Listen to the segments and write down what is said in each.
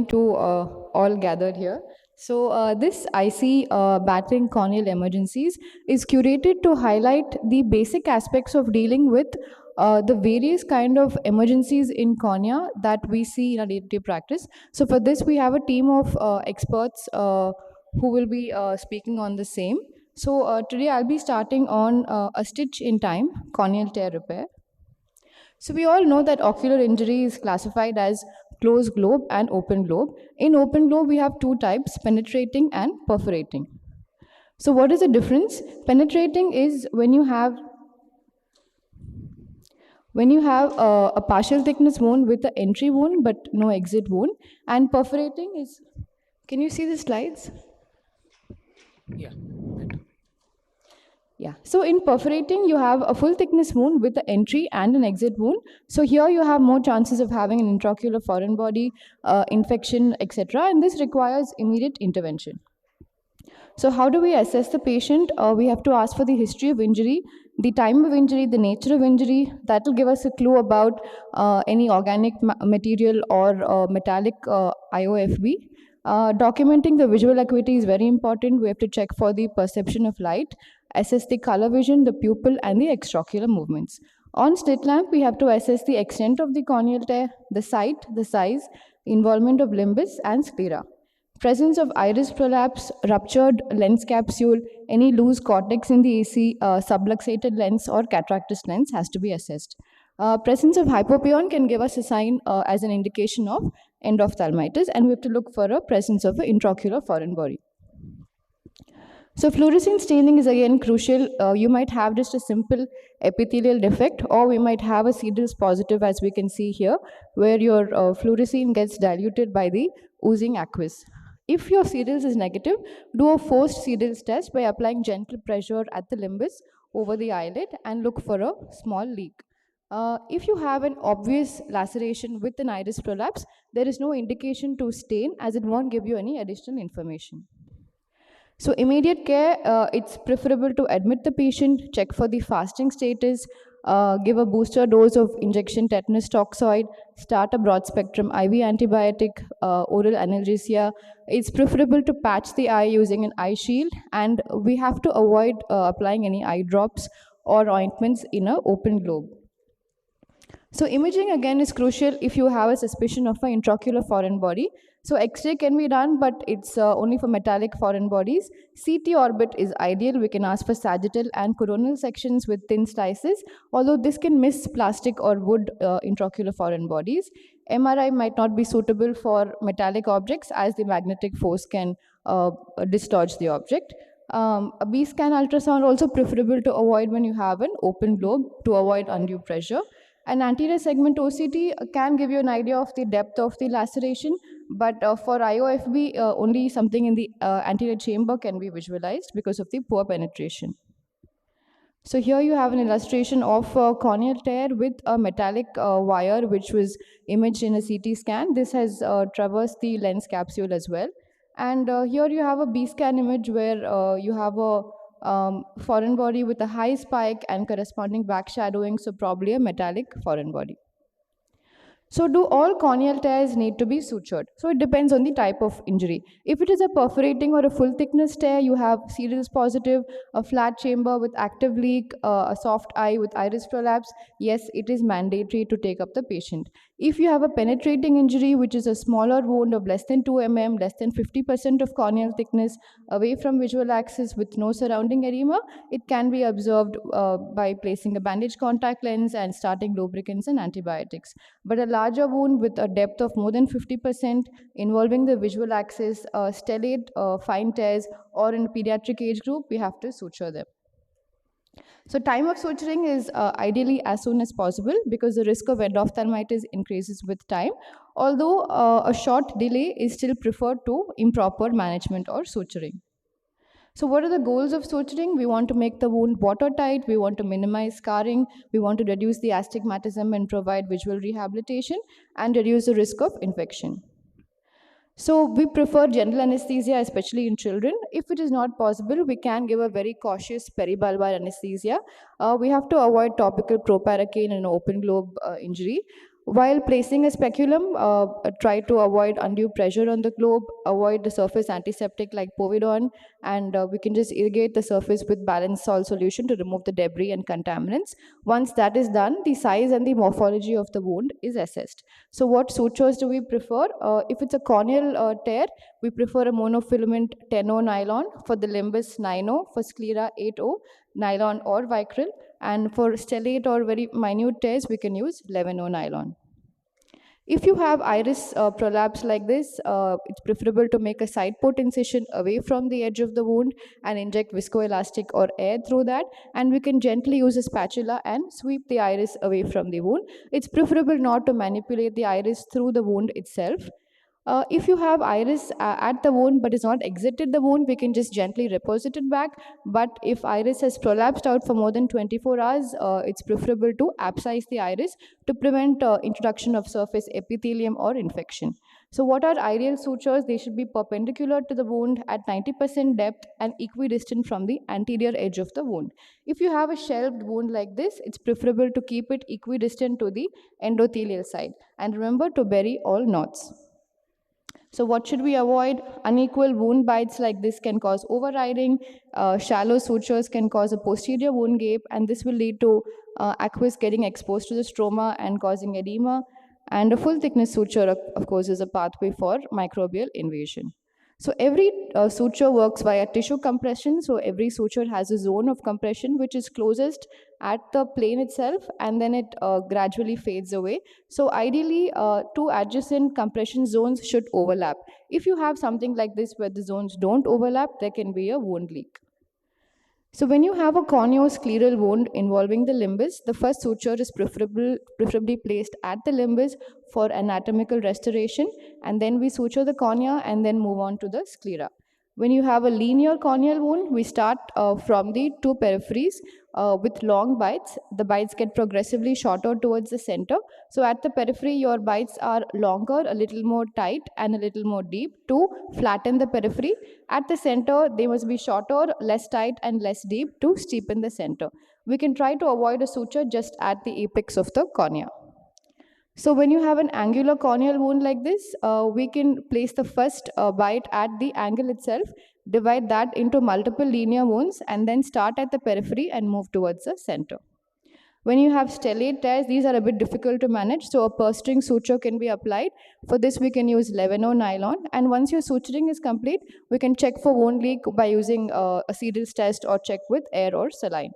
to all gathered here. So this IC battling corneal emergencies is curated to highlight the basic aspects of dealing with the various kind of emergencies in cornea that we see in our day-to-day practice. So for this, we have a team of experts who will be speaking on the same. So today I'll be starting on a stitch in time, corneal tear repair. So we all know that ocular injury is classified as closed globe and open globe. In open globe, we have two types, penetrating and perforating. So what is the difference? Penetrating is when you have a partial thickness wound with an entry wound but no exit wound, and perforating is, can you see the slides? Yeah. Yeah, so in perforating, you have a full thickness wound with an entry and an exit wound. So here you have more chances of having an intraocular foreign body, infection, etc. And this requires immediate intervention. So how do we assess the patient? We have to ask for the history of injury, the time of injury, the nature of injury. That will give us a clue about any organic material or metallic IOFB. Documenting the visual acuity is very important. We have to check for the perception of light, assess the color vision, the pupil, and the extraocular movements. On slit lamp, we have to assess the extent of the corneal tear, the site, the size, involvement of limbus, and sclera. Presence of iris prolapse, ruptured lens capsule, any loose cortex in the AC, subluxated lens, or cataractus lens has to be assessed. Presence of hypopyon can give us a sign as an indication of endophthalmitis, and we have to look for a presence of an intraocular foreign body. So fluorescein staining is again crucial. You might have just a simple epithelial defect, or we might have a SUTURES positive, as we can see here, where your fluorescein gets diluted by the oozing aqueous. If your SUTURES is negative, do a forced SUTURES test by applying gentle pressure at the limbus over the eyelid and look for a small leak. If you have an obvious laceration with an iris prolapse, there is no indication to stain, as it won't give you any additional information. So immediate care, it's preferable to admit the patient, check for the fasting status, give a booster dose of injection tetanus toxoid, start a broad spectrum IV antibiotic, oral analgesia. It's preferable to patch the eye using an eye shield, and we have to avoid applying any eye drops or ointments in an open globe. So imaging again is crucial if you have a suspicion of an intraocular foreign body. So X-ray can be done, but it's only for metallic foreign bodies. CT orbit is ideal. We can ask for sagittal and coronal sections with thin slices, although this can miss plastic or wood intraocular foreign bodies. MRI might not be suitable for metallic objects, as the magnetic force can dislodge the object. A B-scan ultrasound also preferable to avoid when you have an open globe to avoid undue pressure. An anterior segment OCT can give you an idea of the depth of the laceration, but for IOFB, only something in the anterior chamber can be visualized because of the poor penetration. So here you have an illustration of a corneal tear with a metallic wire which was imaged in a CT scan. This has traversed the lens capsule as well. And here you have a B-scan image where you have a foreign body with a high spike and corresponding back shadowing, so probably a metallic foreign body. So do all corneal tears need to be sutured? So it depends on the type of injury. If it is a perforating or a full thickness tear, you have SUTURES positive, a flat chamber with active leak, a soft eye with iris prolapse, yes, it is mandatory to take up the patient. If you have a penetrating injury, which is a smaller wound of less than 2 mm, less than 50% of corneal thickness, away from visual axis with no surrounding edema, it can be observed by placing a bandage contact lens and starting lubricants and antibiotics. But a larger wound with a depth of more than 50% involving the visual axis, stellate, fine tears, or in pediatric age group, we have to suture them. So time of suturing is ideally as soon as possible because the risk of endophthalmitis increases with time, although a short delay is still preferred to improper management or suturing. So what are the goals of suturing? We want to make the wound watertight, we want to minimize scarring, we want to reduce the astigmatism and provide visual rehabilitation, and reduce the risk of infection. So we prefer general anesthesia, especially in children. If it is not possible, we can give a very cautious peribulbar anesthesia. We have to avoid topical proparacaine in an open globe injury. While placing a speculum, try to avoid undue pressure on the globe, avoid the surface antiseptic like povidone, and we can just irrigate the surface with balanced salt solution to remove the debris and contaminants. Once that is done, the size and the morphology of the wound is assessed. So what sutures do we prefer? If it's a corneal tear, we prefer a monofilament 10O nylon, for the limbus 9O, for sclera 8O, nylon or vicryl, and for stellate or very minute tears, we can use 11O nylon. If you have iris prolapse like this, it's preferable to make a side port incision away from the edge of the wound and inject viscoelastic or air through that, and we can gently use a spatula and sweep the iris away from the wound. It's preferable not to manipulate the iris through the wound itself. If you have iris at the wound but is not exited the wound, we can just gently reposit it back. But if iris has prolapsed out for more than 24 hours, it's preferable to abscise the iris to prevent introduction of surface epithelium or infection. So what are ideal sutures? They should be perpendicular to the wound at 90% depth and equidistant from the anterior edge of the wound. If you have a shelved wound like this, it's preferable to keep it equidistant to the endothelial side. And remember to bury all knots. So what should we avoid? Unequal wound bites like this can cause overriding. Shallow sutures can cause a posterior wound gape, and this will lead to aqueous getting exposed to the stroma and causing edema. And a full thickness suture, of course, is a pathway for microbial invasion. So every suture works via tissue compression. So every suture has a zone of compression which is closest at the plane itself, and then it gradually fades away. So ideally, two adjacent compression zones should overlap. If you have something like this where the zones don't overlap, there can be a wound leak. So when you have a corneoscleral wound involving the limbus, the first suture is preferably placed at the limbus for anatomical restoration, and then we suture the cornea and then move on to the sclera. When you have a linear corneal wound, we start from the two peripheries with long bites. The bites get progressively shorter towards the center. So at the periphery, your bites are longer, a little more tight, and a little more deep to flatten the periphery. At the center, they must be shorter, less tight, and less deep to steepen the center. We can try to avoid a suture just at the apex of the cornea. So when you have an angular corneal wound like this, we can place the first bite at the angle itself, divide that into multiple linear wounds, and then start at the periphery and move towards the center. When you have stellate tears, these are a bit difficult to manage, so a purse string suture can be applied. For this, we can use 11O nylon, and once your suturing is complete, we can check for wound leak by using a Seedles test or check with air or saline.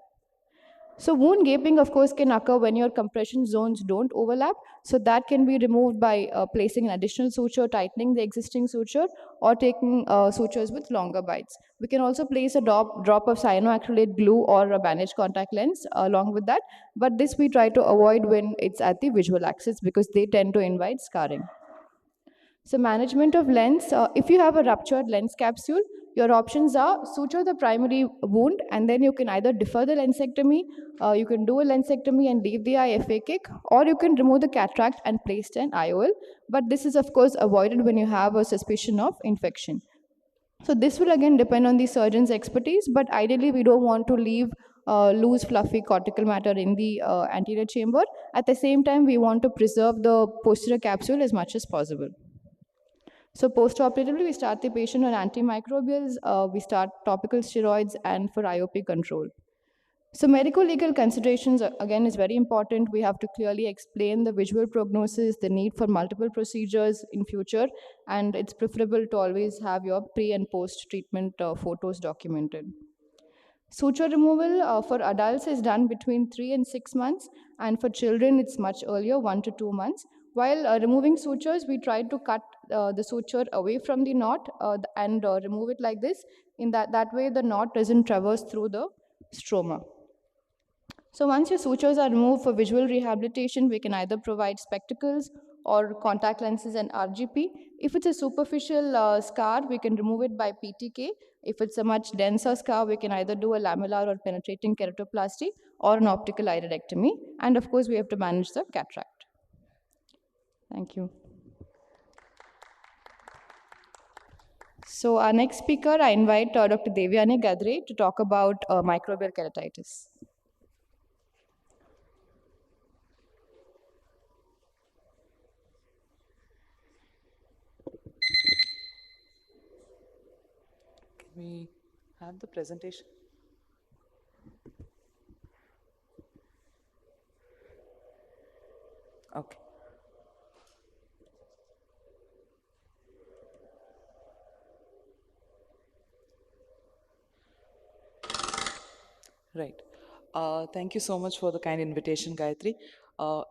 So wound gaping, of course, can occur when your compression zones don't overlap. So that can be removed by placing an additional suture, tightening the existing suture, or taking sutures with longer bites. We can also place a drop of cyanoacrylate glue or a bandage contact lens along with that. But this we try to avoid when it's at the visual axis because they tend to invite scarring. So management of lens, if you have a ruptured lens capsule, your options are suture the primary wound, and then you can either defer the lensectomy, you can do a lensectomy and leave the eye aphakic, or you can remove the cataract and place an IOL. But this is of course avoided when you have a suspicion of infection. So this will again depend on the surgeon's expertise, but ideally we don't want to leave loose fluffy cortical matter in the anterior chamber. At the same time, we want to preserve the posterior capsule as much as possible. So post-operatively, we start the patient on antimicrobials, we start topical steroids, and for IOP control. So medical legal considerations, again, is very important. We have to clearly explain the visual prognosis, the need for multiple procedures in future, and it's preferable to always have your pre and post-treatment photos documented. Suture removal for adults is done between 3 and 6 months, and for children, it's much earlier, 1 to 2 months. While removing sutures, we try to cut the suture away from the knot and remove it like this. In that way, the knot doesn't traverse through the stroma. So once your sutures are removed for visual rehabilitation, we can either provide spectacles or contact lenses and RGP. If it's a superficial scar, we can remove it by PTK. If it's a much denser scar, we can either do a lamellar or penetrating keratoplasty or an optical iridectomy. And of course, we have to manage the cataract. Thank you. So our next speaker, I invite Dr. Devyani Gadre to talk about microbial keratitis. we have the presentation? Okay. Right. Thank you so much for the kind invitation, Gayatri.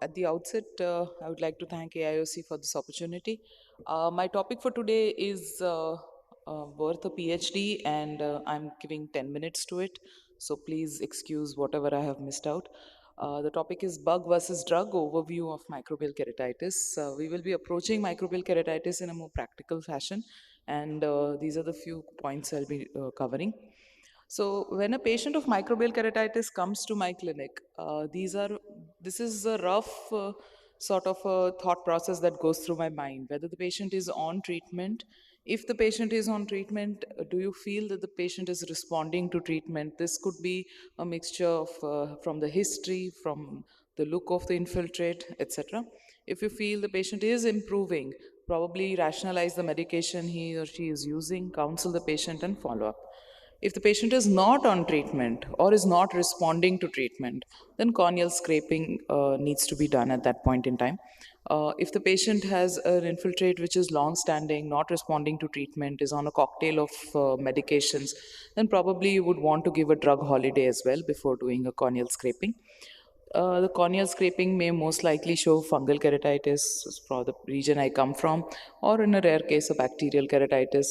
At the outset, I would like to thank AIOC for this opportunity. My topic for today is worth a PhD, and I'm giving 10 minutes to it. So please excuse whatever I have missed out. The topic is bug versus drug overview of microbial keratitis. We will be approaching microbial keratitis in a more practical fashion, and these are the few points I'll be covering. So when a patient of microbial keratitis comes to my clinic, this is a rough sort of a thought process that goes through my mind. Whether the patient is on treatment, if the patient is on treatment, do you feel that the patient is responding to treatment? This could be a mixture of from the history, from the look of the infiltrate, etc. If you feel the patient is improving, probably rationalize the medication he or she is using, counsel the patient, and follow up. If the patient is not on treatment or is not responding to treatment, then corneal scraping needs to be done at that point in time. If the patient has an infiltrate which is long standing, not responding to treatment, is on a cocktail of medications, then probably you would want to give a drug holiday as well before doing a corneal scraping. The corneal scraping may most likely show fungal keratitis for the region I come from, or in a rare case, a bacterial keratitis.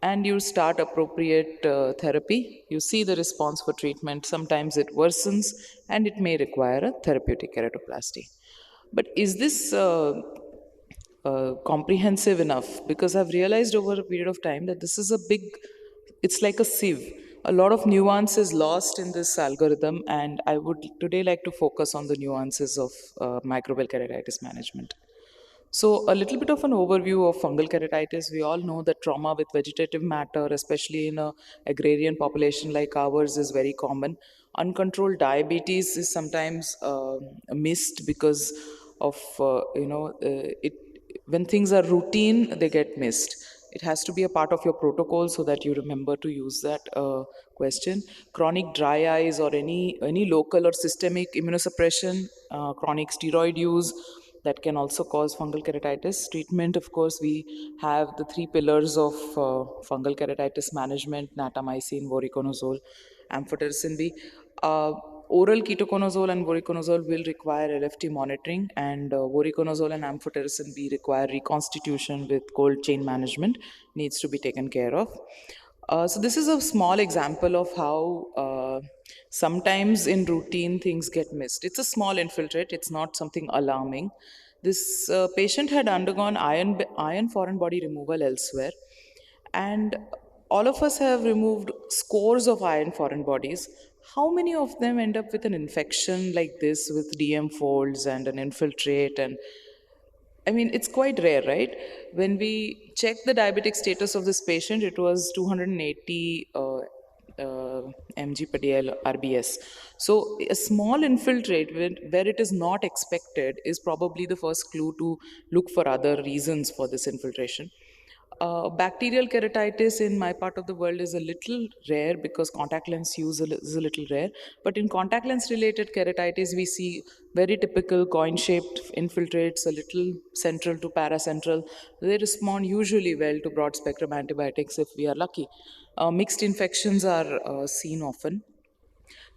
And you start appropriate therapy. You see the response for treatment. Sometimes it worsens and it may require a therapeutic keratoplasty. But is this comprehensive enough? Because I've realized over a period of time that this is a big, it's like a sieve. A lot of nuance is lost in this algorithm, and I would today like to focus on the nuances of microbial keratitis management. So, a little bit of an overview of fungal keratitis. We all know that trauma with vegetative matter, especially in a agrarian population like ours, is very common. Uncontrolled diabetes is sometimes missed because of it. When things are routine, they get missed. It has to be a part of your protocol so that you remember to use that question. Chronic dry eyes or any local or systemic immunosuppression, chronic steroid use, that can also cause fungal keratitis. Treatment, of course, we have the three pillars of fungal keratitis management: natamycin, voriconazole, amphotericin B. Uh, Oral ketoconazole and voriconazole will require LFT monitoring, and voriconazole and amphotericin B require reconstitution with cold chain management, needs to be taken care of. So this is a small example of how sometimes in routine things get missed. It's a small infiltrate, it's not something alarming. This patient had undergone iron foreign body removal elsewhere, and all of us have removed scores of iron foreign bodies. How many of them end up with an infection like this with DM folds and an infiltrate? And I mean, it's quite rare, right? When we check the diabetic status of this patient, it was 280 mg per DL RBS. So, a small infiltrate where it is not expected is probably the first clue to look for other reasons for this infiltration. Bacterial keratitis in my part of the world is a little rare because contact lens use is a little rare. But in contact lens related keratitis, we see very typical coin shaped infiltrates, a little central to paracentral. They respond usually well to broad spectrum antibiotics if we are lucky. Mixed infections are seen often.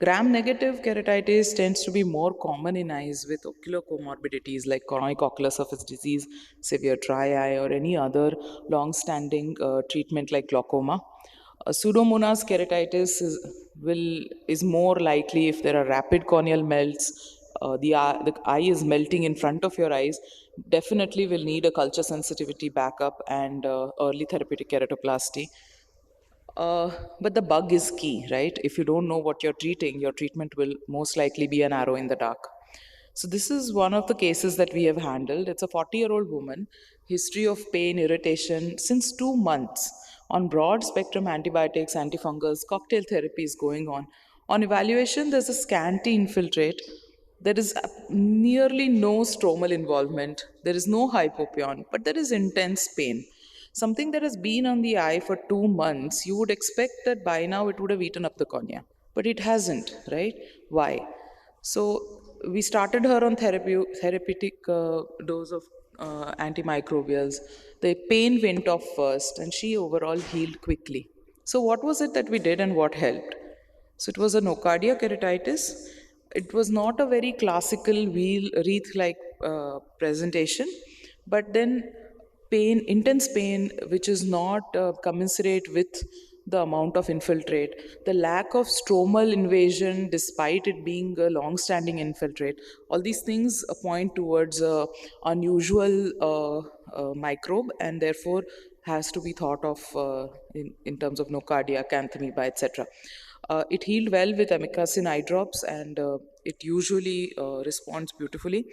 Gram-negative keratitis tends to be more common in eyes with ocular comorbidities like chronic ocular surface disease, severe dry eye, or any other long-standing treatment like glaucoma. Pseudomonas keratitis is more likely if there are rapid corneal melts. The eye is melting in front of your eyes. Definitely will need a culture sensitivity backup and early therapeutic keratoplasty. But the bug is key, right? If you don't know what you're treating, your treatment will most likely be an arrow in the dark. So, this is one of the cases that we have handled. It's a 40-year-old woman, history of pain, irritation since 2 months on broad spectrum antibiotics, antifungals, cocktail therapy is going on. On evaluation, there's a scanty infiltrate. There is nearly no stromal involvement. There is no hypopion, but there is intense pain. Something that has been on the eye for 2 months, you would expect that by now it would have eaten up the cornea. But it hasn't, right? Why? So we started her on therapeutic dose of antimicrobials. The pain went off first, and she overall healed quickly. So what was it that we did, and what helped? So it was a nocardia keratitis. It was not a very classical wheel wreath-like presentation, but then pain, intense pain, which is not commensurate with the amount of infiltrate, the lack of stromal invasion despite it being a long-standing infiltrate, all these things point towards a unusual microbe, and therefore has to be thought of in terms of nocardia, acanthamoeba, etc. It healed well with amikacin eye drops, and it usually responds beautifully.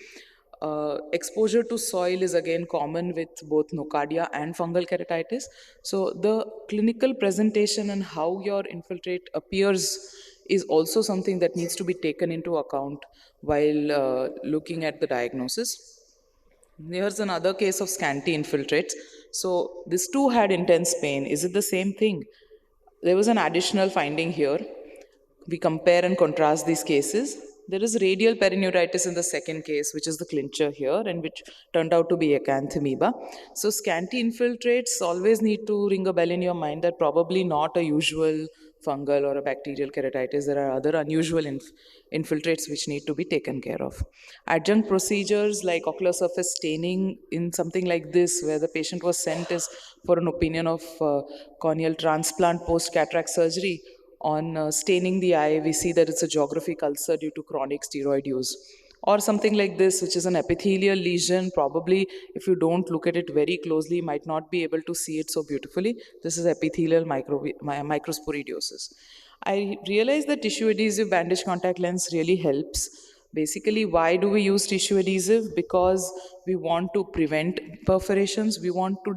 Exposure to soil is again common with both nocardia and fungal keratitis. So the clinical presentation and how your infiltrate appears is also something that needs to be taken into account while looking at the diagnosis. Here's another case of scanty infiltrates. So these two had intense pain. Is it the same thing? There was an additional finding here. We compare and contrast these cases. There is radial perineuritis in the second case, which is the clincher here, and which turned out to be acanthamoeba. So scanty infiltrates always need to ring a bell in your mind that probably not a usual fungal or a bacterial keratitis. There are other unusual infiltrates which need to be taken care of. Adjunct procedures like ocular surface staining in something like this, where the patient was sent is for an opinion of corneal transplant post cataract surgery. On staining the eye, we see that it's a geographic ulcer due to chronic steroid use. Or something like this, which is an epithelial lesion. Probably, if you don't look at it very closely, you might not be able to see it so beautifully. This is epithelial microsporidiosis. I realize that tissue adhesive bandage contact lens really helps. Basically, why do we use tissue adhesive? Because we want to prevent perforations, we want to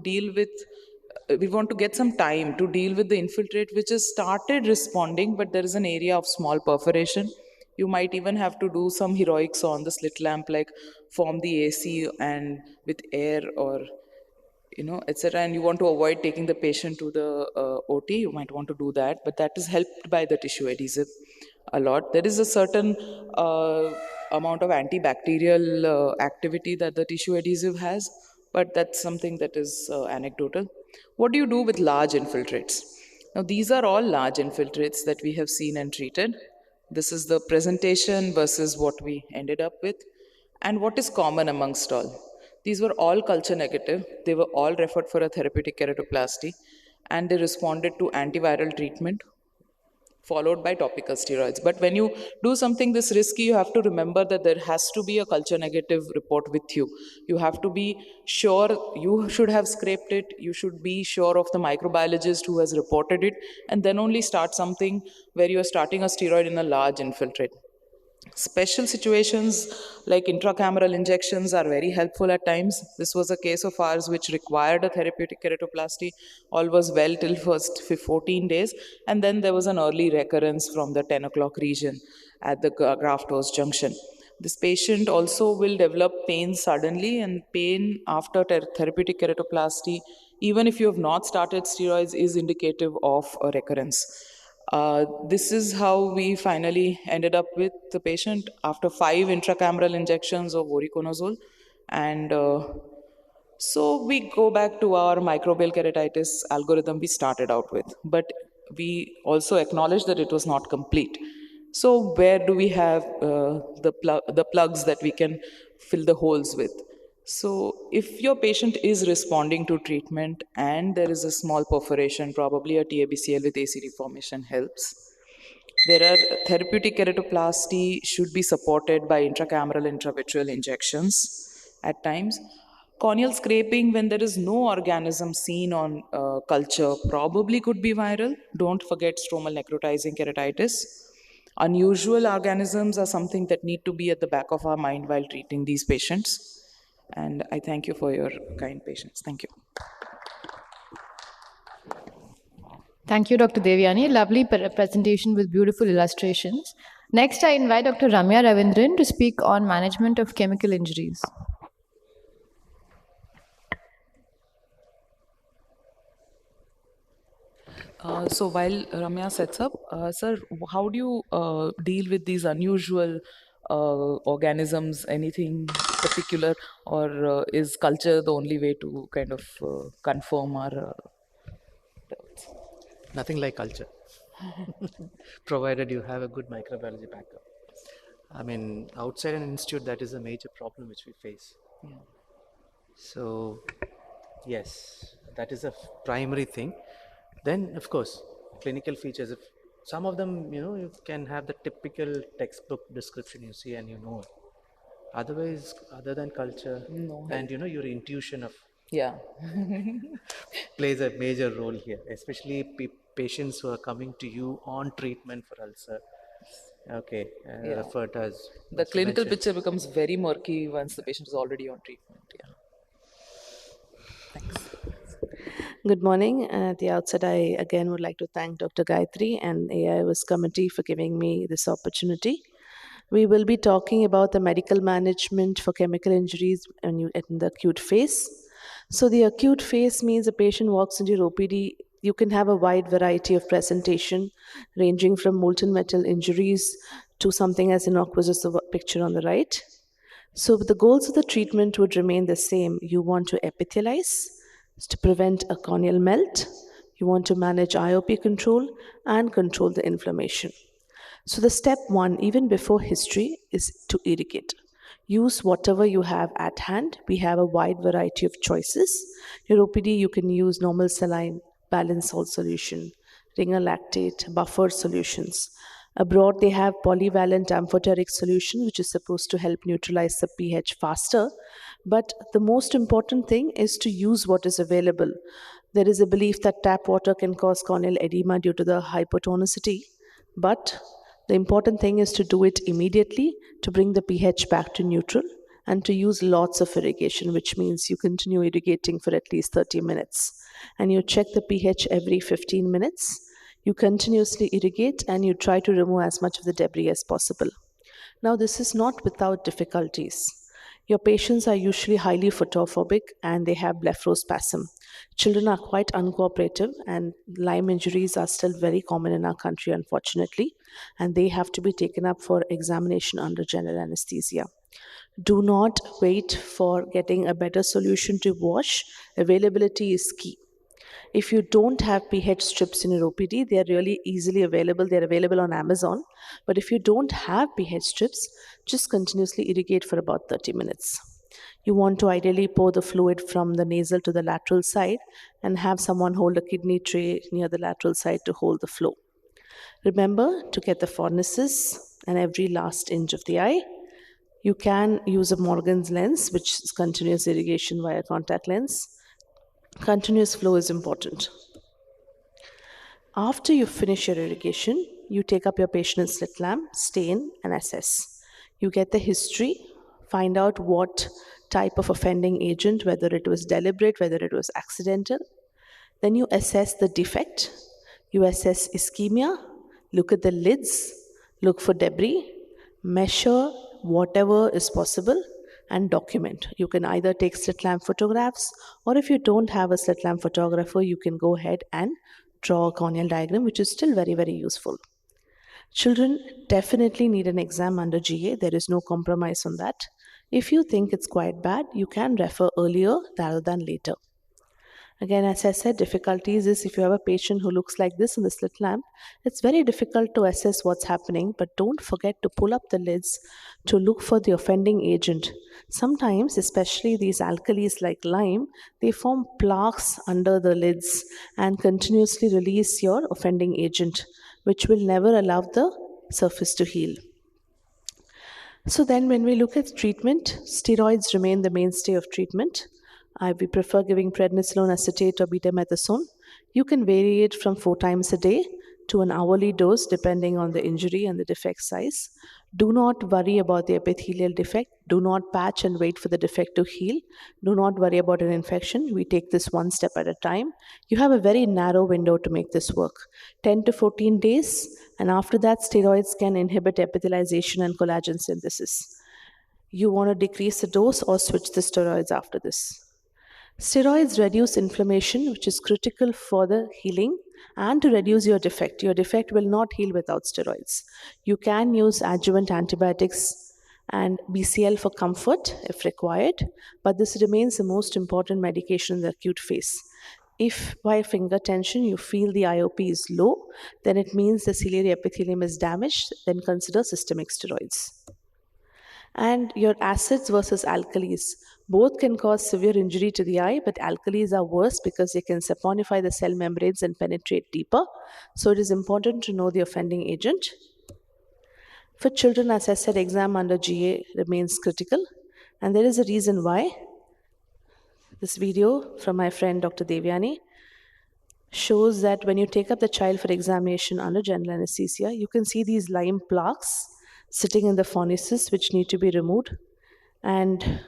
get some time to deal with the infiltrate which has started responding, but there is an area of small perforation. You might even have to do some heroics on the slit lamp, like form the AC and with air, or etc. And you want to avoid taking the patient to the OT, you might want to do that, but that is helped by the tissue adhesive a lot. There is a certain amount of antibacterial activity that the tissue adhesive has, but that's something that is anecdotal. What do you do with large infiltrates? Now, these are all large infiltrates that we have seen and treated. This is the presentation versus what we ended up with. And what is common amongst all? These were all culture negative. They were all referred for a therapeutic keratoplasty, and they responded to antiviral treatment followed by topical steroids. But when you do something this risky, you have to remember that there has to be a culture negative report with you. You have to be sure, you should have scraped it, you should be sure of the microbiologist who has reported it, and then only start something where you are starting a steroid in a large infiltrate. Special situations like intracameral injections are very helpful at times. This was a case of ours which required a therapeutic keratoplasty. All was well till first 14 days, and then there was an early recurrence from the 10 o'clock region at the graft-host junction. This patient also will develop pain suddenly, and pain after therapeutic keratoplasty, even if you have not started steroids, is indicative of a recurrence. This is how we finally ended up with the patient after 5 intracameral injections of voriconazole. And so we go back to our microbial keratitis algorithm we started out with. But we also acknowledge that it was not complete. So where do we have the plugs that we can fill the holes with? So if your patient is responding to treatment and there is a small perforation, probably a TABCL with ACD formation helps. There are therapeutic keratoplasty should be supported by intracameral intravitreal injections at times. Corneal scraping when there is no organism seen on culture probably could be viral. Don't forget stromal necrotizing keratitis. Unusual organisms are something that need to be at the back of our mind while treating these patients. And I thank you for your kind patience. Thank you. Thank you, Dr. Devyani. Lovely presentation with beautiful illustrations. Next, I invite Dr. Ramya Ravindran to speak on management of chemical injuries. So while Ramya sets up, sir, how do you deal with these unusual organisms? Anything particular, or is culture the only way to kind of confirm our doubts? Nothing like culture, provided you have a good microbiology backup. I mean, outside an institute, that is a major problem which we face. Yeah. So, yes, that is a primary thing. Then, of course, clinical features. If some of them, you can have the typical textbook description you see and you know it. Otherwise, other than culture No and help. your intuition of Yeah. plays a major role here, especially patients who are coming to you on treatment for ulcer. Okay, Yeah. referred as The also clinical mentioned. picture becomes very murky once the patient is already on treatment. Yeah. Thanks. Good morning. At the outset, I again would like to thank Dr. Gayatri and AIOS committee for giving me this opportunity. We will be talking about the medical management for chemical injuries in the acute phase. So, the acute phase means a patient walks into your OPD. You can have a wide variety of presentation, ranging from molten metal injuries to something as innocuous as the picture on the right. So, the goals of the treatment would remain the same. You want to epithelialize to prevent a corneal melt, you want to manage IOP control, and control the inflammation. So, the step one, even before history, is to irrigate. Use whatever you have at hand. We have a wide variety of choices. Your OPD, you can use normal saline, balanced salt solution, ringer lactate, buffer solutions. Abroad, they have polyvalent amphoteric solution, which is supposed to help neutralize the pH faster. But the most important thing is to use what is available. There is a belief that tap water can cause corneal edema due to the hypotonicity, but the important thing is to do it immediately to bring the pH back to neutral and to use lots of irrigation, which means you continue irrigating for at least 30 minutes. And you check the pH every 15 minutes. You continuously irrigate and you try to remove as much of the debris as possible. Now, this is not without difficulties. Your patients are usually highly photophobic and they have blepharospasm. Children are quite uncooperative, and Lyme injuries are still very common in our country, unfortunately, and they have to be taken up for examination under general anesthesia. Do not wait for getting a better solution to wash. Availability is key. If you don't have pH strips in your OPD, they are really easily available. They're available on Amazon. But if you don't have pH strips, just continuously irrigate for about 30 minutes. You want to ideally pour the fluid from the nasal to the lateral side and have someone hold a kidney tray near the lateral side to hold the flow. Remember to get the fornices and every last inch of the eye. You can use a Morgan's lens, which is continuous irrigation via contact lens. Continuous flow is important. After you finish your irrigation, you take up your patient's slit lamp, stain, and assess. You get the history, find out what type of offending agent, whether it was deliberate, whether it was accidental. Then you assess the defect. You assess ischemia, look at the lids, look for debris, measure whatever is possible, and document. You can either take slit lamp photographs, or if you don't have a slit lamp photographer, you can go ahead and draw a corneal diagram, which is still very, very useful. Children definitely need an exam under GA. There is no compromise on that. If you think it's quite bad, you can refer earlier rather than later. Again, as I said, difficulties is if you have a patient who looks like this in the slit lamp, it's very difficult to assess what's happening, but don't forget to pull up the lids to look for the offending agent. Sometimes, especially these alkalis like lime, they form plaques under the lids and continuously release your offending agent, which will never allow the surface to heal. So then when we look at treatment, steroids remain the mainstay of treatment. We prefer giving prednisolone acetate or betamethasone. You can vary it from 4 times a day to an hourly dose depending on the injury and the defect size. Do not worry about the epithelial defect. Do not patch and wait for the defect to heal. Do not worry about an infection. We take this one step at a time. You have a very narrow window to make this work, 10 to 14 days, and after that, steroids can inhibit epithelialization and collagen synthesis. You want to decrease the dose or switch the steroids after this. Steroids reduce inflammation, which is critical for the healing, and to reduce your defect. Your defect will not heal without steroids. You can use adjuvant antibiotics and BCL for comfort if required, but this remains the most important medication in the acute phase. If by finger tension you feel the IOP is low, then it means the ciliary epithelium is damaged, then consider systemic steroids. And your acids versus alkalis. Both can cause severe injury to the eye, but alkalis are worse because they can saponify the cell membranes and penetrate deeper. So it is important to know the offending agent. For children, as I said, exam under GA remains critical, and there is a reason why. This video from my friend Dr. Devyani shows that when you take up the child for examination under general anesthesia, you can see these lime plaques sitting in the phonesis which need to be removed. And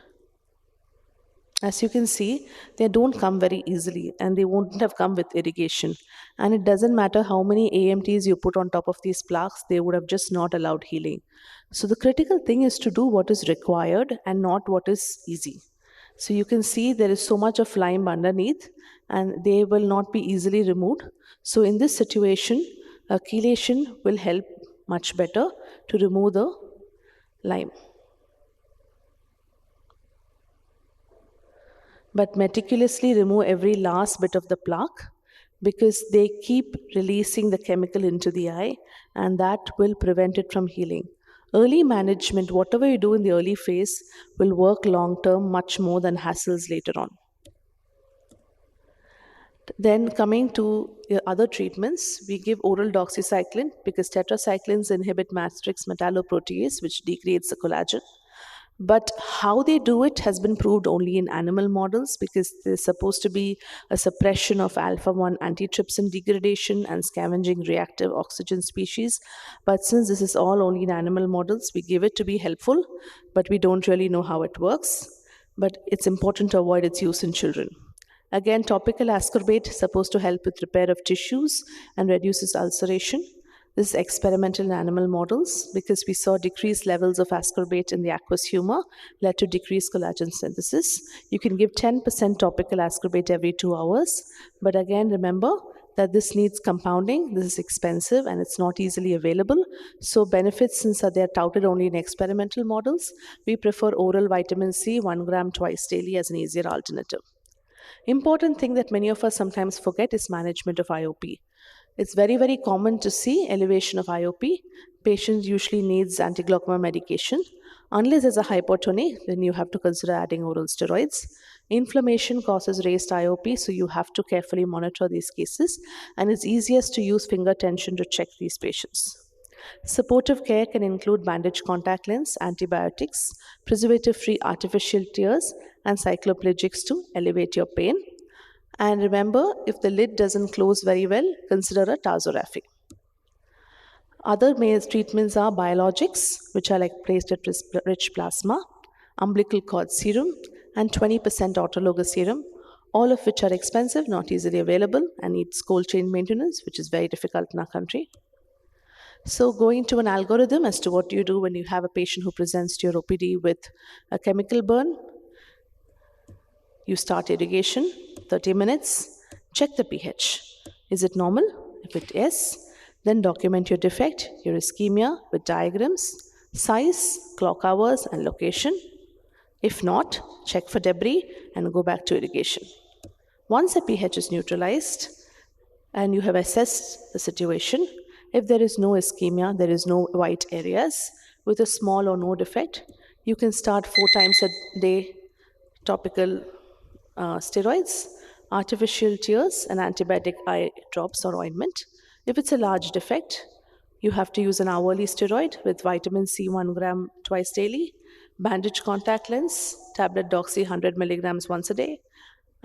as you can see, they don't come very easily, and they wouldn't have come with irrigation. And it doesn't matter how many AMTs you put on top of these plaques, they would have just not allowed healing. So the critical thing is to do what is required and not what is easy. So you can see there is so much of lime underneath, and they will not be easily removed. So in this situation, a chelation will help much better to remove the lime. But meticulously remove every last bit of the plaque, because they keep releasing the chemical into the eye, and that will prevent it from healing. Early management, whatever you do in the early phase, will work long term much more than hassles later on. Then coming to the other treatments, we give oral doxycycline because tetracyclines inhibit matrix metalloprotease, which degrades the collagen. But how they do it has been proved only in animal models, because there's supposed to be a suppression of alpha-1 antitrypsin degradation and scavenging reactive oxygen species. But since this is all only in animal models, we give it to be helpful, but we don't really know how it works. But it's important to avoid its use in children. Again, topical ascorbate is supposed to help with repair of tissues and reduces ulceration. This is experimental in animal models because we saw decreased levels of ascorbate in the aqueous humor led to decreased collagen synthesis. You can give 10% topical ascorbate every 2 hours. But again, remember that this needs compounding. This is expensive and it's not easily available. So benefits, since they are touted only in experimental models, we prefer oral vitamin C 1 gram twice daily as an easier alternative. Important thing that many of us sometimes forget is management of IOP. It's very, very common to see elevation of IOP. Patients usually needs anti-glaucoma medication. Unless there's a hypotony, then you have to consider adding oral steroids. Inflammation causes raised IOP, so you have to carefully monitor these cases. And it's easiest to use finger tension to check these patients. Supportive care can include bandage contact lens, antibiotics, preservative-free artificial tears, and cycloplegics to elevate your pain. And remember, if the lid doesn't close very well, consider a tarsorrhaphy. Other treatments are biologics, which are like platelet-rich plasma, umbilical cord serum, and 20% autologous serum, all of which are expensive, not easily available, and needs cold chain maintenance, which is very difficult in our country. So going to an algorithm as to what you do when you have a patient who presents to your OPD with a chemical burn. You start irrigation, 30 minutes, check the pH. Is it normal? If it is, then document your defect, your ischemia with diagrams, size, clock hours, and location. If not, check for debris and go back to irrigation. Once the pH is neutralized and you have assessed the situation, if there is no ischemia, there is no white areas with a small or no defect, you can start 4 times a day topical steroids, artificial tears, and antibiotic eye drops or ointment. If it's a large defect, you have to use an hourly steroid with vitamin C 1 gram twice daily, bandage contact lens, tablet doxy 100 milligrams once a day,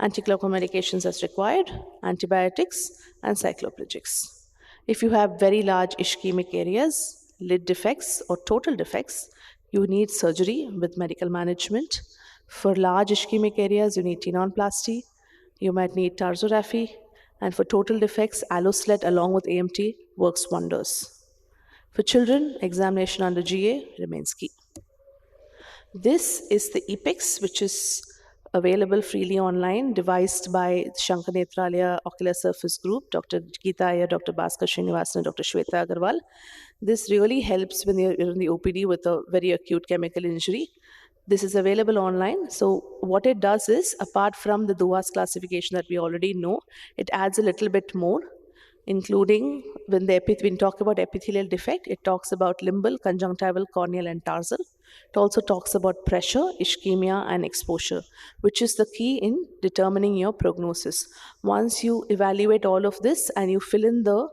anti-glaucoma medications as required, antibiotics, and cycloplegics. If you have very large ischemic areas, lid defects, or total defects, you need surgery with medical management. For large ischemic areas, you need tenonplasty, you might need tarsorrhaphy, and for total defects, alloslet along with AMT works wonders. For children, examination under GA remains key. This is the EPICS, which is available freely online, devised by Shankar Netralaya Ocular Surface Group, Dr. Geeta Iyer, Dr. Bhaskar Srinivasan, and Dr. Shweta Agarwal. This really helps when you're in the OPD with a very acute chemical injury. This is available online. So what it does is, apart from the DUAS classification that we already know, it adds a little bit more, including when talk about epithelial defect, it talks about limbal, conjunctival, corneal, and tarsal. It also talks about pressure, ischemia, and exposure, which is the key in determining your prognosis. Once you evaluate all of this and you fill in the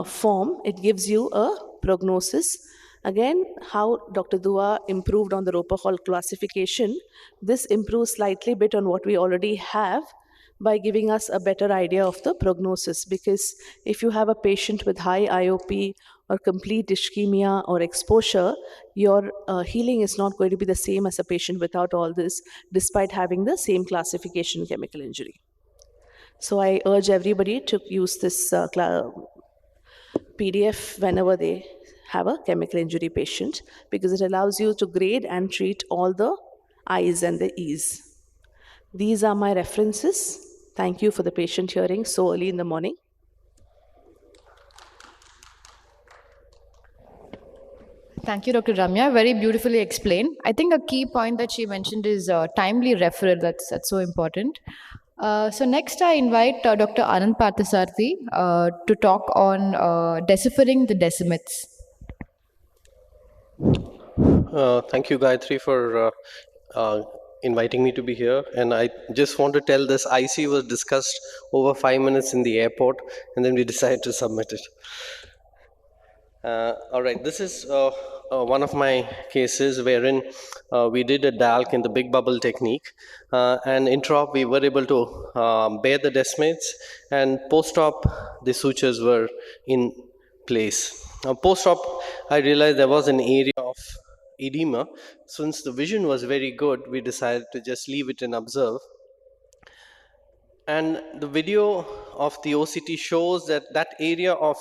form, it gives you a prognosis. Again, how Dr. Dua improved on the Roper Hall classification, this improves slightly bit on what we already have by giving us a better idea of the prognosis. Because if you have a patient with high IOP or complete ischemia or exposure, your healing is not going to be the same as a patient without all this, despite having the same classification chemical injury. So I urge everybody to use this PDF whenever they have a chemical injury patient, because it allows you to grade and treat all the I's and the E's. These are my references. Thank you for the patient hearing so early in the morning. Thank you, Dr. Ramya. Very beautifully explained. I think a key point that she mentioned is timely referral. That's so important. So next I invite Dr. Anand Parthasarathy to talk on deciphering the decimates. Thank you, Gayatri, for inviting me to be here. And I just want to tell this IC was discussed over 5 minutes in the airport, and then we decided to submit it. All right, this is one of my cases wherein we did a DALC in the big bubble technique, and intra-op we were able to bear the decimates, and post-op the sutures were in place. Now, post-op I realized there was an area of edema. Since the vision was very good, we decided to just leave it and observe. And the video of the OCT shows that that area of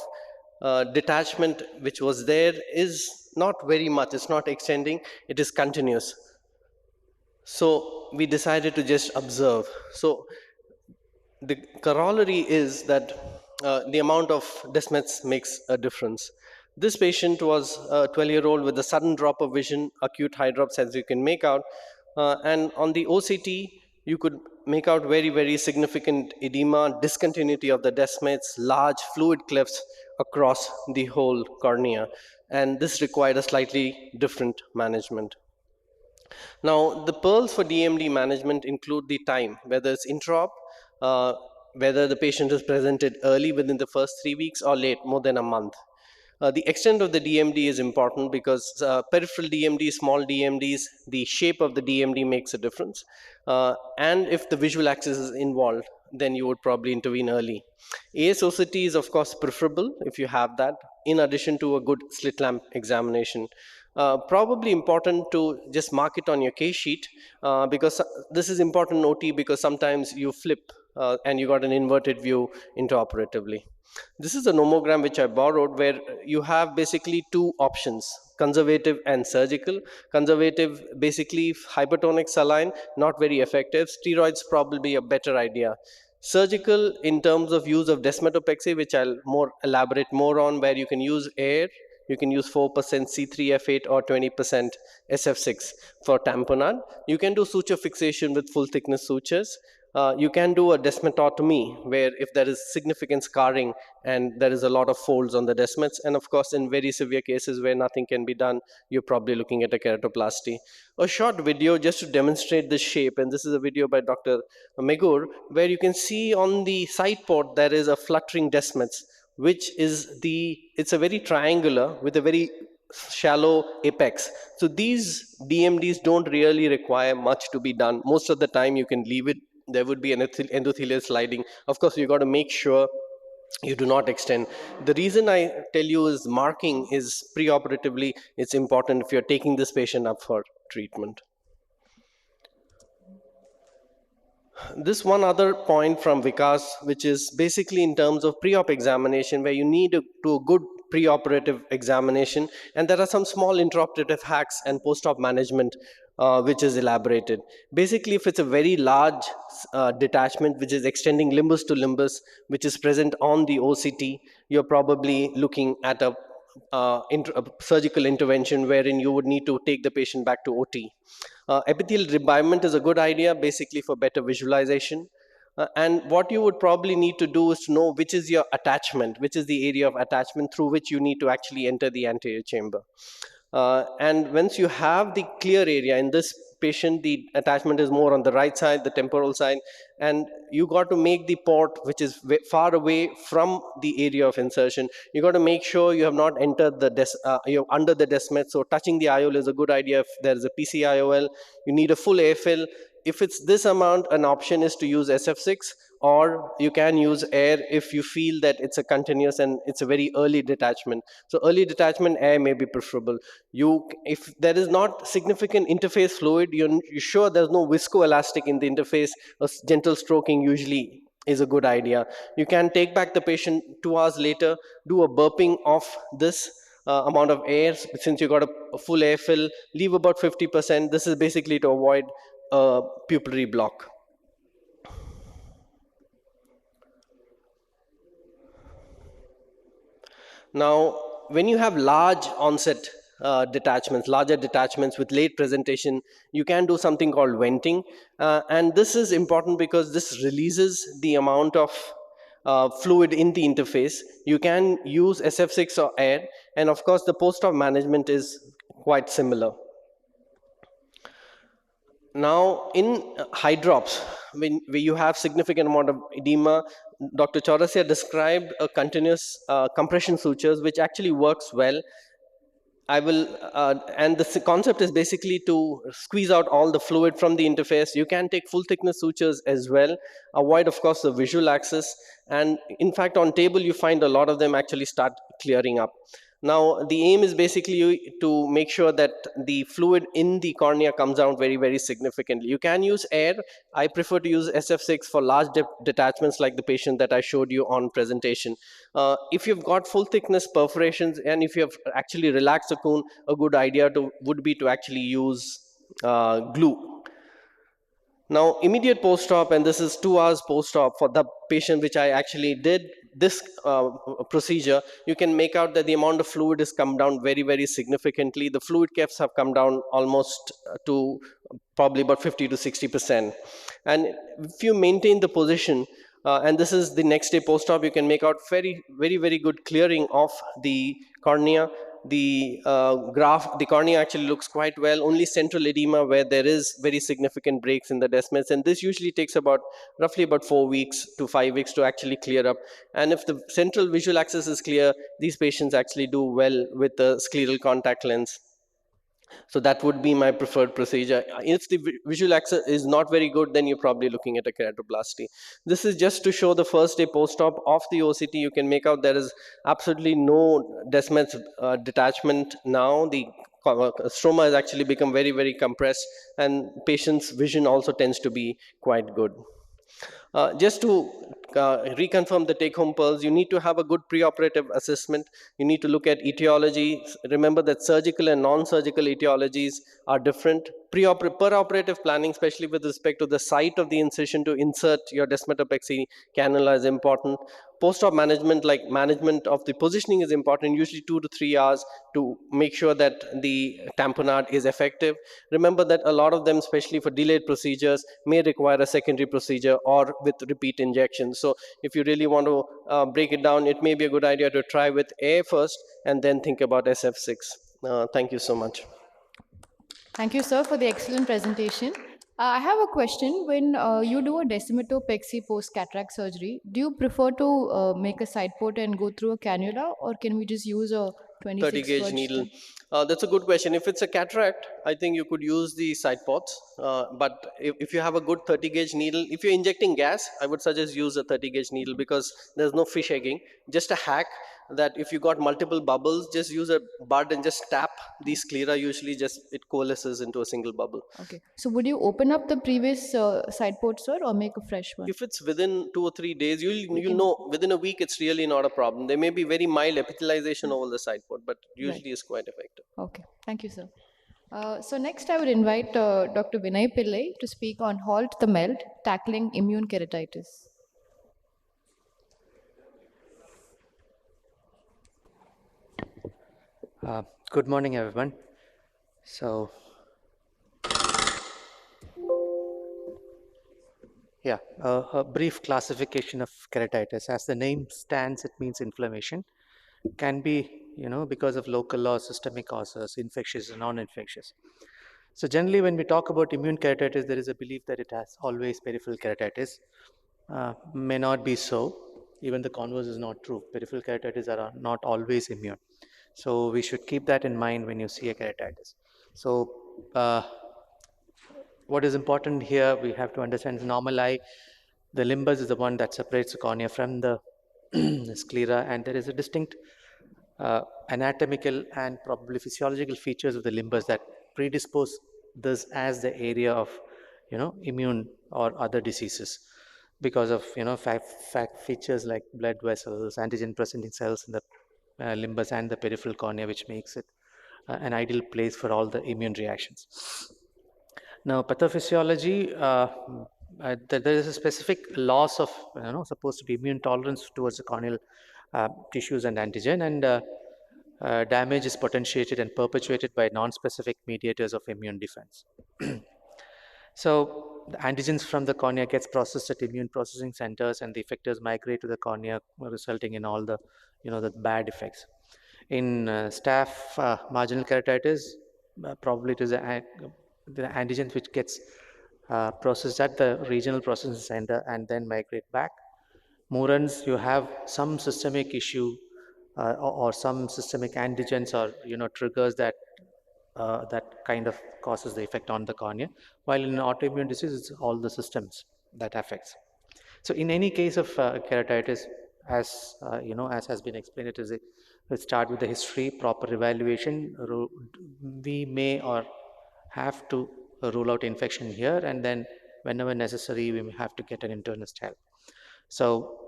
detachment which was there is not very much, it's not extending, it is continuous. So we decided to just observe. So the corollary is that the amount of decimates makes a difference. This patient was a 12-year-old with a sudden drop of vision, acute HYDROPS as you can make out, and on the OCT you could make out very, very significant edema, discontinuity of the decimates, large fluid clefts across the whole cornea, and this required a slightly different management. Now, the pearls for DMD management include the time, whether it's intra-op, whether the patient is presented early within the first 3 weeks or late, more than a month. The extent of the DMD is important because peripheral DMD, small DMDs, the shape of the DMD makes a difference. And if the visual axis is involved, then you would probably intervene early. ASOCT is of course preferable if you have that, in addition to a good slit lamp examination. Probably important to just mark it on your case sheet because this is important in OT because sometimes you flip and you got an inverted view intraoperatively. This is a nomogram which I borrowed where you have basically two options, conservative and surgical. Conservative, basically hypertonic saline, not very effective. Steroids probably a better idea. Surgical in terms of use of desmetopexy, which I'll elaborate more on, where you can use air, you can use 4% C3F8 or 20% SF6 for tamponade. You can do suture fixation with full thickness sutures. You can do a desmetotomy where if there is significant scarring and there is a lot of folds on the desmites, and of course in very severe cases where nothing can be done, you're probably looking at a keratoplasty. A short video just to demonstrate the shape, and this is a video by Dr. Megur, where you can see on the side port there is a fluttering desmites, which is it's a very triangular with a very shallow apex. So these DMDs don't really require much to be done. Most of the time you can leave it. There would be an endothelial sliding. Of course, you got to make sure you do not extend. The reason I tell you is marking is preoperatively, it's important if you're taking this patient up for treatment. This one other point from Vikas, which is basically in terms of pre-op examination, where you need to do a good pre-operative examination, and there are some small intraoperative hacks and post-op management which is elaborated. Basically, if it's a very large detachment which is extending limbus to limbus, which is present on the OCT, you're probably looking at a surgical intervention wherein you would need to take the patient back to OT. Epithelial debridement is a good idea, basically for better visualization. And what you would probably need to do is to know which is your attachment, which is the area of attachment through which you need to actually enter the anterior chamber. And once you have the clear area, in this patient, the attachment is more on the right side, the temporal side, and you got to make the port which is far away from the area of insertion. You got to make sure you have not entered the you're under the desmet. So touching the IOL is a good idea. If there is a PCIOL, you need a full AFL. If it's this amount, an option is to use SF6, or you can use air if you feel that it's a continuous and it's a very early detachment. So early detachment, air may be preferable. If there is not significant interface fluid, you're sure there's no viscoelastic in the interface, a gentle stroking usually is a good idea. You can take back the patient 2 hours later, do a burping of this amount of air. Since you got a full air fill, leave about 50%. This is basically to avoid pupillary block. Now, when you have large onset detachments, larger detachments with late presentation, you can do something called venting. And this is important because this releases the amount of fluid in the interface. You can use SF6 or air, and of course, the post-op management is quite similar. Now, in HYDROPS, when you have significant amount of edema, Dr. Chaurasia described a continuous compression sutures, which actually works well. And the concept is basically to squeeze out all the fluid from the interface. You can take full thickness sutures as well, avoid, of course, the visual axis. And in fact, on table, you find a lot of them actually start clearing up. Now, the aim is basically to make sure that the fluid in the cornea comes out very, very significantly. You can use air. I prefer to use SF6 for large detachments like the patient that I showed you on presentation. If you've got full thickness perforations and if you have actually relaxed the cone, a good idea would be to actually use glue. Now, immediate post-op, and this is 2 hours post-op for the patient which I actually did this procedure, you can make out that the amount of fluid has come down very, very significantly. The fluid caps have come down almost to probably about 50 to 60%. And if you maintain the position, and this is the next day post-op, you can make out very, very, very good clearing of the cornea. The the cornea actually looks quite well. Only central edema where there is very significant breaks in the desmets, and this usually takes roughly about 4 weeks to 5 weeks to actually clear up. And if the central visual axis is clear, these patients actually do well with the scleral contact lens. So that would be my preferred procedure. If the visual axis is not very good, then you're probably looking at a keratoplasty. This is just to show the first day post-op of the OCT. You can make out there is absolutely no desmet detachment now. The stroma has actually become very, very compressed, and patient's vision also tends to be quite good. Just to reconfirm the take-home pearls, you need to have a good preoperative assessment. You need to look at etiology. Remember that surgical and non-surgical etiologies are different. Per-operative planning, especially with respect to the site of the incision to insert your desmetopexy cannula, is important. Post-op management, like management of the positioning, is important, usually 2 to 3 hours to make sure that the tamponade is effective. Remember that a lot of them, especially for delayed procedures, may require a secondary procedure or with repeat injections. So if you really want to break it down, it may be a good idea to try with air first and then think about SF6. Thank you so much. Thank you, sir, for the excellent presentation. I have a question. When you do a desmetopexy post-cataract surgery, do you prefer to make a side port and go through a cannula, or can we just use a 30 gauge needle? That's a good question. If it's a cataract, I think you could use the side ports. But if you have a good 30 gauge needle, if you're injecting gas, I would suggest use a 30 gauge needle because there's no fish egging. Just a hack that if you got multiple bubbles, just use a bud and just tap the sclera. Usually just it coalesces into a single bubble. Okay. So would you open up the previous side port, sir, or make a fresh one? If it's within 2 or 3 days, you'll know within a week it's really not a problem. There may be very mild epithelialization over the side port, but usually is quite effective. Okay. Thank you, sir. So next I would invite Dr. Vinay Pillai to speak on Halt the Melt, Tackling Immune Keratitis. Good morning, everyone. So, yeah, a brief classification of keratitis. As the name stands, it means inflammation. Can be, because of local or systemic causes, infectious and non-infectious. So generally, when we talk about immune keratitis, there is a belief that it has always peripheral keratitis. May not be so. Even the converse is not true. Peripheral keratitis are not always immune. So we should keep that in mind when you see a keratitis. So what is important here, we have to understand the normal eye. The limbus is the one that separates the cornea from the sclera, and there is a distinct anatomical and probably physiological features of the limbus that predispose this as the area of immune or other diseases because of fact features like blood vessels, antigen presenting cells in the limbus and the peripheral cornea, which makes it an ideal place for all the immune reactions. Now, pathophysiology, there is a specific loss of, supposed to be immune tolerance towards the corneal tissues and antigen, and damage is potentiated and perpetuated by non-specific mediators of immune defense. So, the antigens from the cornea gets processed at immune processing centers, and the effectors migrate to the cornea, resulting in all the, the bad effects. In staph marginal keratitis, probably it is the antigen which gets processed at the regional processing center and then migrate back. Murans, you have some systemic issue or some systemic antigens or triggers that that kind of causes the effect on the cornea. While in autoimmune disease, it's all the systems that affects. So in any case of keratitis, as as has been explained, let's start with the history, proper evaluation. We may or have to rule out infection here, and then whenever necessary, we may have to get an internist help. So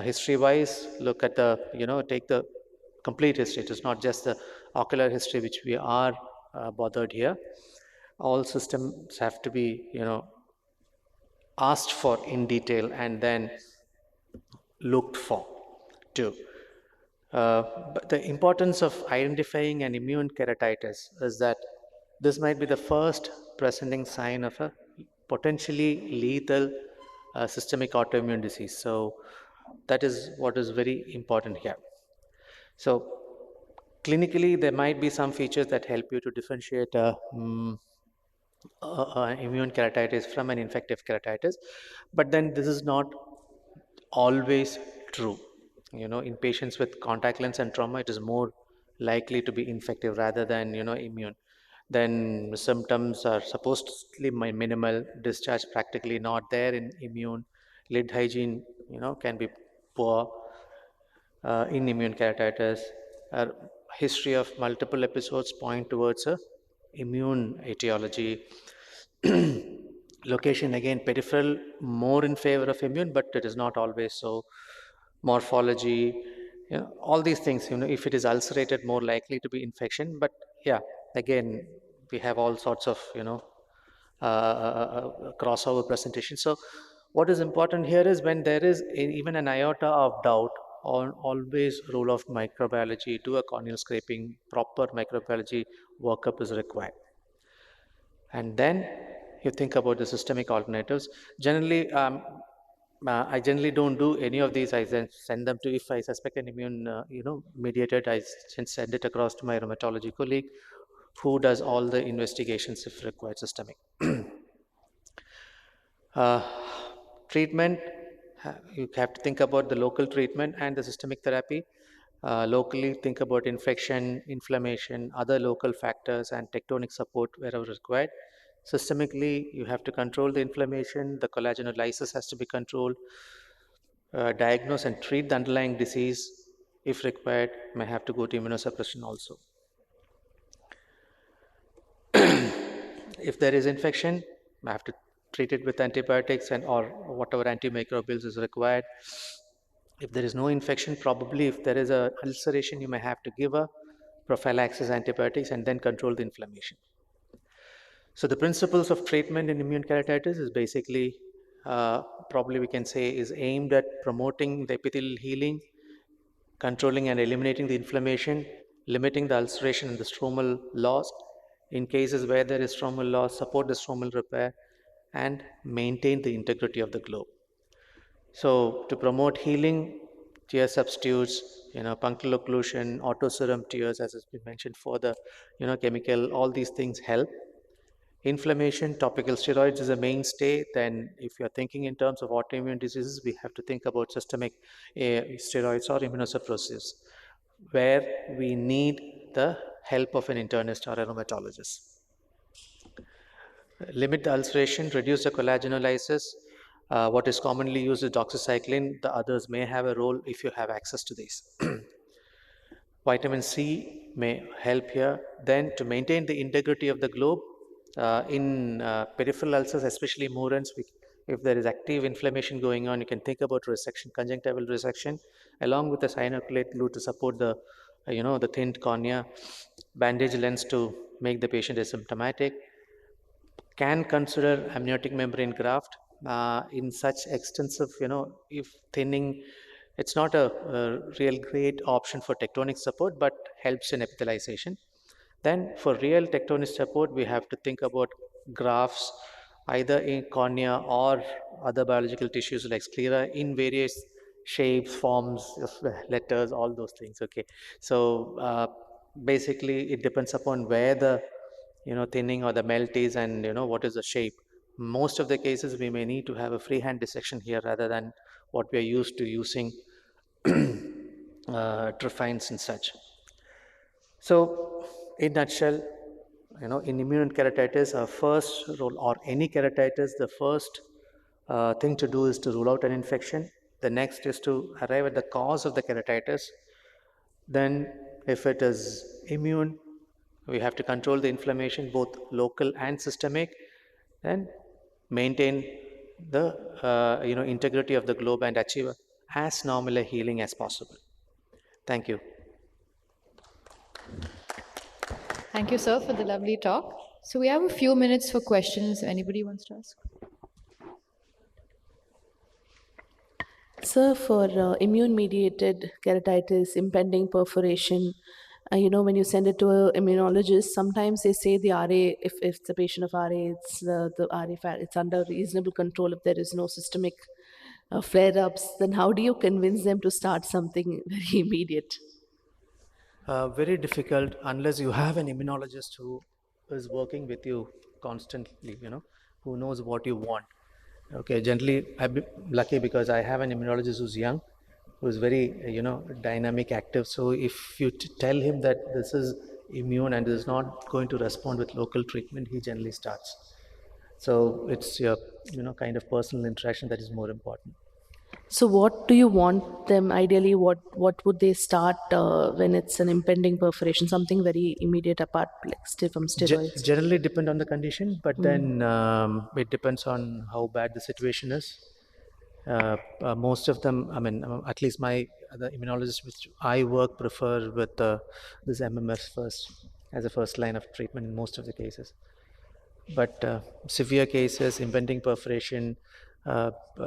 history-wise, look at the take the complete history. It is not just the ocular history which we are bothered here. All systems have to be asked for in detail and then looked for too. But the importance of identifying an immune keratitis is that this might be the first presenting sign of a potentially lethal systemic autoimmune disease. So that is what is very important here. So clinically, there might be some features that help you to differentiate immune keratitis from an infective keratitis, but then this is not always true. In patients with contact lens and trauma, it is more likely to be infective rather than immune. Then symptoms are supposedly minimal, discharge practically not there in immune, lid hygiene can be poor in immune keratitis. History of multiple episodes point towards a immune etiology. Location, again, peripheral, more in favor of immune, but it is not always so. Morphology, all these things, if it is ulcerated, more likely to be infection. But yeah, again, we have all sorts of crossover presentation. So what is important here is when there is even an iota of doubt, always rule of microbiology, do a corneal scraping, proper microbiology workup is required. And then you think about the systemic alternatives. Generally, I generally don't do any of these. I then send them to, if I suspect an immune, mediated, I send it across to my rheumatology colleague, who does all the investigations if required systemic. Treatment, you have to think about the local treatment and the systemic therapy. Locally, think about infection, inflammation, other local factors, and tectonic support wherever required. Systemically, you have to control the inflammation, the collagenolisis has to be controlled, diagnose and treat the underlying disease. If required, may have to go to immunosuppression also. If there is infection, I have to treat it with antibiotics and or whatever antimicrobials is required. If there is no infection, probably if there is a ulceration, you may have to give a prophylaxis antibiotics and then control the inflammation. So the principles of treatment in immune keratitis is basically, probably we can say, is aimed at promoting the epithelial healing, controlling and eliminating the inflammation, limiting the ulceration and the stromal loss. In cases where there is stromal loss, support the stromal repair and maintain the integrity of the globe. So to promote healing, tear substitutes, punctal occlusion, autoserum tears, as has been mentioned, for the chemical, all these things help. Inflammation, topical steroids is a mainstay. Then if you're thinking in terms of autoimmune diseases, we have to think about systemic steroids or immunosuppressives, where we need the help of an internist or a rheumatologist. Limit the ulceration, reduce the collagenolisis. What is commonly used is doxycycline. The others may have a role if you have access to these. Vitamin C may help here. Then to maintain the integrity of the globe, in peripheral ulcers, especially Moorens, if there is active inflammation going on, you can think about resection, conjunctival resection, along with the cyanocolate glue to support the, the thinned cornea, bandage lens to make the patient asymptomatic. Can consider amniotic membrane graft in such extensive, if thinning, it's not a real great option for tectonic support, but helps in epithelialization. Then for real tectonic support, we have to think about grafts either in cornea or other biological tissues like sclera in various shapes, forms of letters, all those things. Okay, so basically it depends upon where the thinning or the melt is, and what is the shape. Most of the cases we may need to have a freehand dissection here rather than what we are used to using trephines and such. So in nutshell, in immune keratitis, our first role, or any keratitis, the first thing to do is to rule out an infection. The next is to arrive at the cause of the keratitis. Then if it is immune, we have to control the inflammation, both local and systemic, and maintain the integrity of the globe and achieve as normal a healing as possible. Thank you. Thank you, sir, for the lovely talk. So we have a few minutes for questions. Anybody wants to ask? Sir, for immune-mediated keratitis, impending perforation, when you send it to an immunologist, sometimes they say the RA, if it's a patient of RA, it's the RA fat, it's under reasonable control if there is no systemic flare-ups. Then how do you convince them to start something very immediate? Very difficult unless you have an immunologist who is working with you constantly, who knows what you want. Okay, generally I've been lucky because I have an immunologist who's young, who's very, dynamic, active. So if you tell him that this is immune and is not going to respond with local treatment, he generally starts. So it's your, kind of personal interaction that is more important. So what do you want them, ideally, what would they start when it's an impending perforation, something very immediate apart from steroids? Generally depend on the condition, but then it depends on how bad the situation is. Most of them, at least the immunologists which I work prefer with this MMF first as a first line of treatment in most of the cases. But severe cases, impending perforation,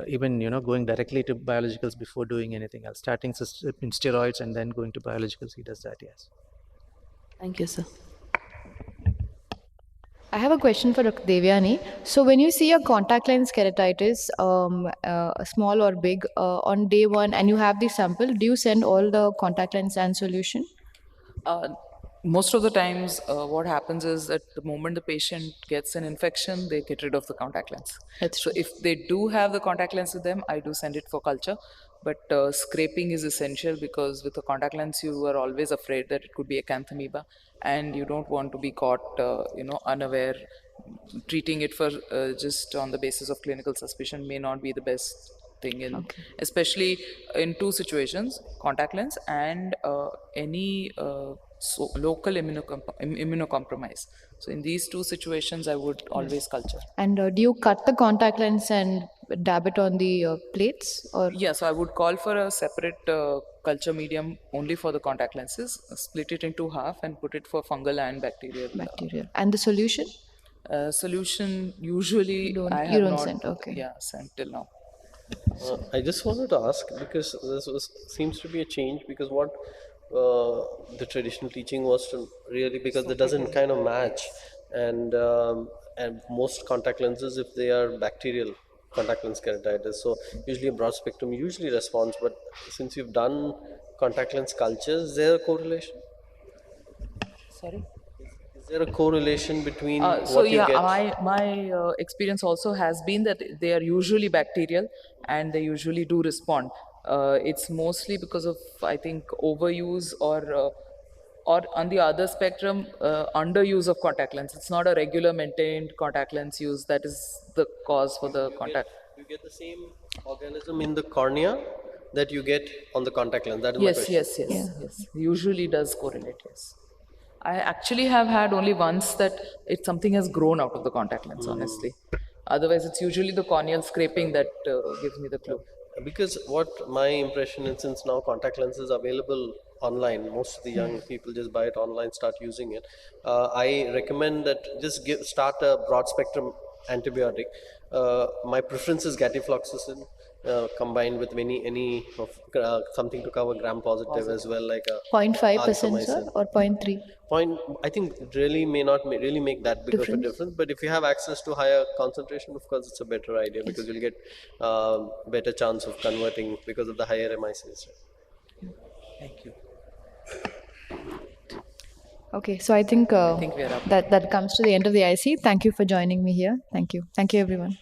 even going directly to biologicals before doing anything else, starting in steroids and then going to biologicals, he does that. Yes. Thank you, sir. I have a question for Dr. Devyani. So when you see a contact lens keratitis, small or big, on day one, and you have the sample, do you send all the contact lens and solution? Most of the times, what happens is that the moment the patient gets an infection, they get rid of the contact lens. So if they do have the contact lens with them, I do send it for culture. But scraping is essential because with the contact lens, you are always afraid that it could be acanthamoeba, and you don't want to be caught, unaware. Treating it for just on the basis of clinical suspicion may not be the best thing, especially in two situations: contact lens and any local immunocompromise. So in these two situations, I would always culture. And do you cut the contact lens and dab it on the plates? Or yeah, so I would call for a separate culture medium only for the contact lenses, split it into half and put it for fungal and bacterial. And the solution? Solution usually I you have don't not send, okay. sent till now. I just wanted to ask because seems to be a change because what the traditional teaching was to really because it doesn't kind of match and most contact lenses if they are bacterial contact lens keratitis so usually a broad spectrum usually responds but since you've done contact lens cultures is there a correlation? Sorry. Is there a correlation between So what you yeah, get? my experience also has been that they are usually bacterial and they usually do respond. It's mostly because of I think overuse or on the other spectrum underuse of contact lens. It's not a regular maintained contact lens use that is the cause for the contact. You get the same organism in the cornea that you get on the contact lens. That is my question. Yes. Usually does correlate. Yes. I actually have had only once that something has grown out of the contact lens. Honestly, otherwise it's usually the corneal scraping that gives me the clue. Because what my impression is, since now contact lenses are available online, most of the young people just buy it online, start using it. I recommend that just start a broad spectrum antibiotic. My preference is gatafloxacin. Combined with any of something to cover gram positive as well, like a 0.5%, sir, or 0.3? point. I think it really may not really make that big of a difference, but if you have access to higher concentration, of course it's a better idea because you'll get better chance of converting because of the higher MICs. Thank you. Okay, so I think, I think we are up. that comes to the end of the IC. Thank you for joining me here. Thank you everyone.